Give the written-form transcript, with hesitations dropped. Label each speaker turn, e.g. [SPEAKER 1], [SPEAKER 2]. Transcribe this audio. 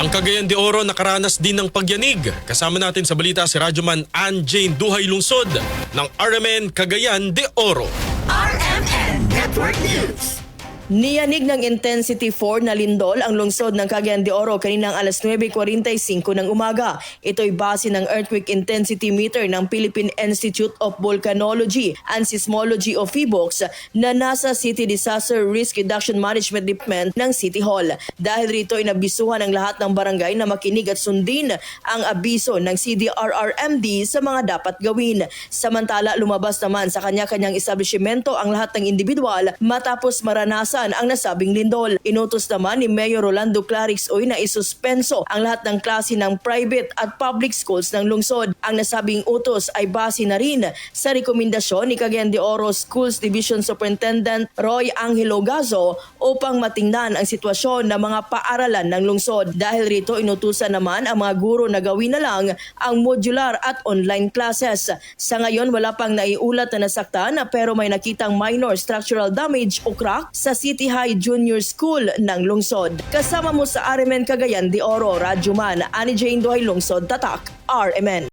[SPEAKER 1] Ang Cagayan de Oro nakaranas din ng pagyanig. Kasama natin sa balita si Radyoman Ann Jane Duhay Lungsod ng RMN Cagayan de Oro.
[SPEAKER 2] RMN Network News.
[SPEAKER 3] Niyanig ng Intensity 4 na lindol ang lungsod ng Cagayan de Oro kaninang alas 9:45 ng umaga. Ito'y base ng Earthquake Intensity Meter ng Philippine Institute of Volcanology and Seismology o PHIVOLCS na nasa City Disaster Risk Reduction Management Department ng City Hall. Dahil rito ay nabisuhan ang lahat ng barangay na makinig at sundin ang abiso ng CDRRMD sa mga dapat gawin. Samantala, lumabas naman sa kanya-kanyang establishmento ang lahat ng individual matapos maranasan ang nasabing lindol. Inutos naman ni Mayor Rolando Clarix Uy na isuspenso ang lahat ng klase ng private at public schools ng lungsod. Ang nasabing utos ay base na rin sa rekomendasyon ni Cagayan de Oro Schools Division Superintendent Roy Angelo Gazo upang matingnan ang sitwasyon ng mga paaralan ng lungsod. Dahil rito inutusan naman ang mga guro na gawin na lang ang modular at online classes. Sa ngayon wala pang naiulat na nasaktan pero may nakitang minor structural damage o crack sa City High Junior School ng lungsod. Kasama mo sa RMN Cagayan de Oro, Radyoman Annie Jane Duhay Lungsod, Tatak, RMN.